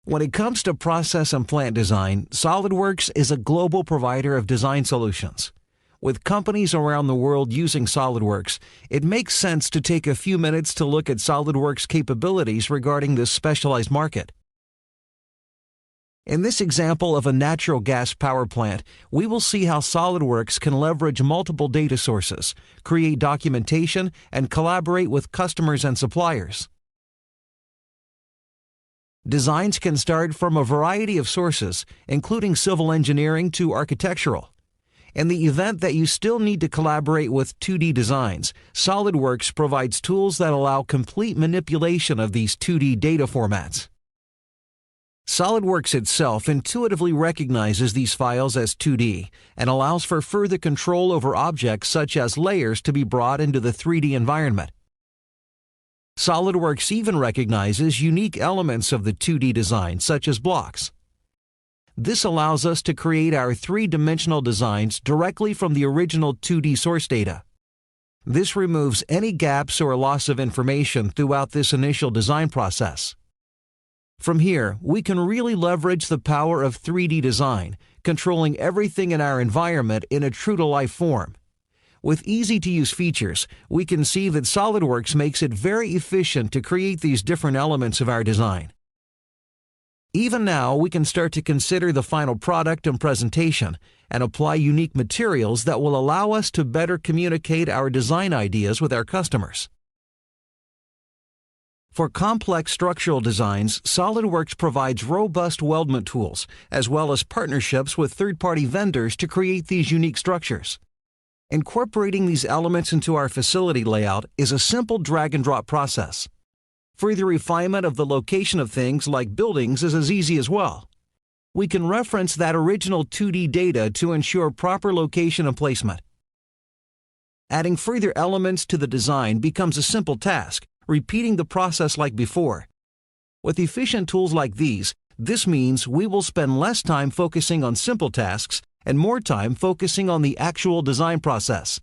When it comes to process and plant design, SOLIDWORKS is a global provider of design solutions. With companies around the world using SOLIDWORKS, it makes sense to take a few minutes to look at SOLIDWORKS' capabilities regarding this specialized market. In this example of a natural gas power plant, we will see how SOLIDWORKS can leverage multiple data sources, create documentation, and collaborate with customers and suppliers. Designs can start from a variety of sources, including civil engineering to architectural. In the event that you still need to collaborate with 2D designs, SOLIDWORKS provides tools that allow complete manipulation of these 2D data formats. SOLIDWORKS itself intuitively recognizes these files as 2D and allows for further control over objects such as layers to be brought into the 3D environment. SOLIDWORKS even recognizes unique elements of the 2D design, such as blocks. This allows us to create our three-dimensional designs directly from the original 2D source data. This removes any gaps or loss of information throughout this initial design process. From here, we can really leverage the power of 3D design, controlling everything in our environment in a true-to-life form. With easy-to-use features, we can see that SOLIDWORKS makes it very efficient to create these different elements of our design. Even now, we can start to consider the final product and presentation and apply unique materials that will allow us to better communicate our design ideas with our customers. For complex structural designs, SOLIDWORKS provides robust weldment tools, as well as partnerships with third-party vendors to create these unique structures. Incorporating these elements into our facility layout is a simple drag-and-drop process. Further refinement of the location of things like buildings is as easy as well. We can reference that original 2D data to ensure proper location and placement. Adding further elements to the design becomes a simple task, repeating the process like before. With efficient tools like these, this means we will spend less time focusing on simple tasks and more time focusing on the actual design process.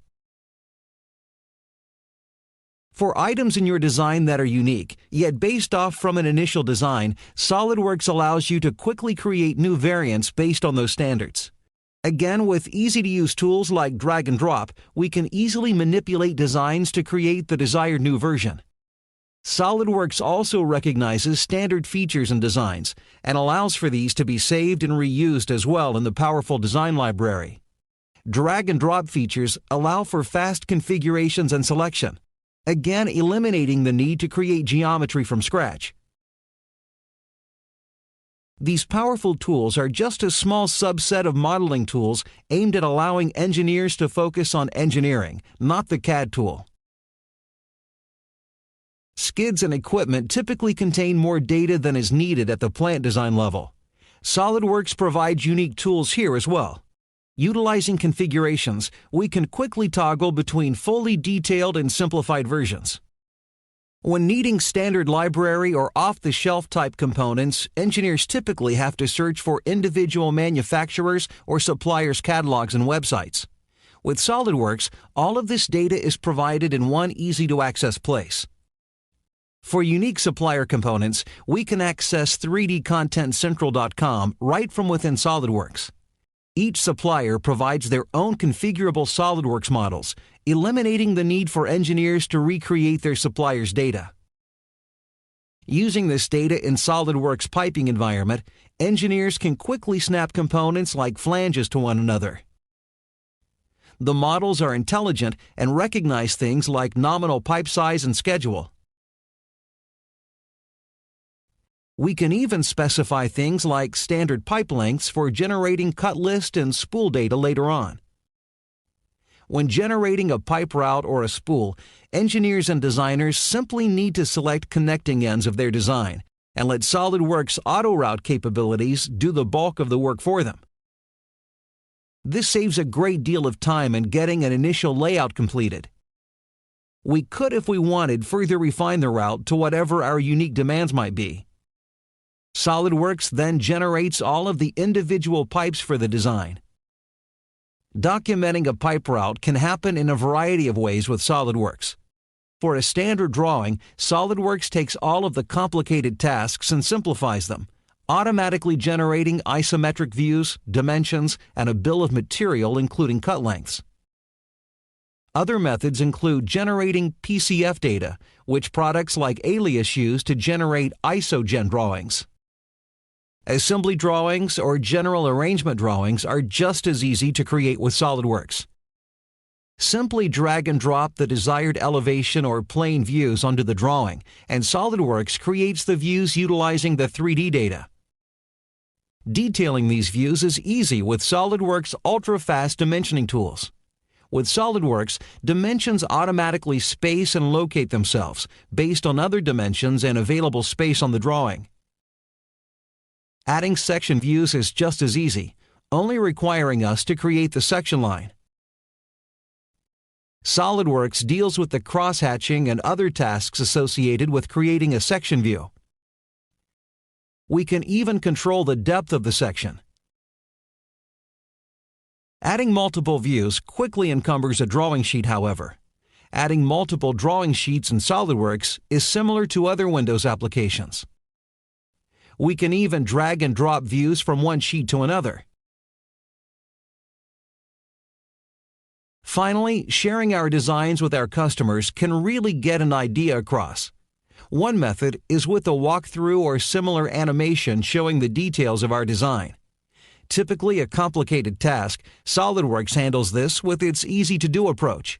For items in your design that are unique, yet based off from an initial design, SOLIDWORKS allows you to quickly create new variants based on those standards. Again, with easy-to-use tools like drag and drop, we can easily manipulate designs to create the desired new version. SOLIDWORKS also recognizes standard features and designs and allows for these to be saved and reused as well in the powerful design library. Drag and drop features allow for fast configurations and selection, again eliminating the need to create geometry from scratch. These powerful tools are just a small subset of modeling tools aimed at allowing engineers to focus on engineering, not the CAD tool. Skids and equipment typically contain more data than is needed at the plant design level. SOLIDWORKS provides unique tools here as well. Utilizing configurations, we can quickly toggle between fully detailed and simplified versions. When needing standard library or off-the-shelf type components, engineers typically have to search for individual manufacturers or suppliers' catalogs and websites. With SOLIDWORKS, all of this data is provided in one easy-to-access place. For unique supplier components, we can access 3dcontentcentral.com right from within SOLIDWORKS. Each supplier provides their own configurable SOLIDWORKS models, eliminating the need for engineers to recreate their supplier's data. Using this data in SOLIDWORKS piping environment, engineers can quickly snap components like flanges to one another. The models are intelligent and recognize things like nominal pipe size and schedule. We can even specify things like standard pipe lengths for generating cut list and spool data later on. When generating a pipe route or a spool, engineers and designers simply need to select connecting ends of their design and let SOLIDWORKS auto-route capabilities do the bulk of the work for them. This saves a great deal of time in getting an initial layout completed. We could, if we wanted, further refine the route to whatever our unique demands might be. SOLIDWORKS then generates all of the individual pipes for the design. Documenting a pipe route can happen in a variety of ways with SOLIDWORKS. For a standard drawing, SOLIDWORKS takes all of the complicated tasks and simplifies them, automatically generating isometric views, dimensions, and a bill of material including cut lengths. Other methods include generating PCF data, which products like Alias use to generate isogen drawings. Assembly drawings or general arrangement drawings are just as easy to create with SOLIDWORKS. Simply drag and drop the desired elevation or plane views onto the drawing, and SOLIDWORKS creates the views utilizing the 3D data. Detailing these views is easy with SOLIDWORKS ultra-fast dimensioning tools. With SOLIDWORKS, dimensions automatically space and locate themselves based on other dimensions and available space on the drawing. Adding section views is just as easy, only requiring us to create the section line. SOLIDWORKS deals with the cross-hatching and other tasks associated with creating a section view. We can even control the depth of the section. Adding multiple views quickly encumbers a drawing sheet, however. Adding multiple drawing sheets in SOLIDWORKS is similar to other Windows applications. We can even drag and drop views from one sheet to another. Finally, sharing our designs with our customers can really get an idea across. One method is with a walkthrough or similar animation showing the details of our design. Typically a complicated task, SOLIDWORKS handles this with its easy-to-do approach.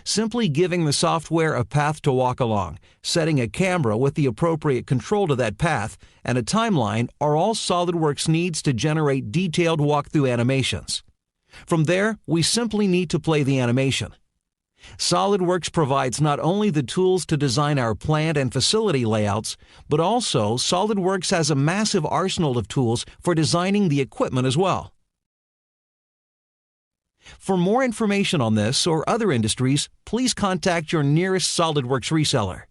Simply giving the software a path to walk along, setting a camera with the appropriate control to that path, and a timeline are all SOLIDWORKS needs to generate detailed walkthrough animations. From there, we simply need to play the animation. SOLIDWORKS provides not only the tools to design our plant and facility layouts, but also SOLIDWORKS has a massive arsenal of tools for designing the equipment as well. For more information on this or other industries, please contact your nearest SOLIDWORKS reseller.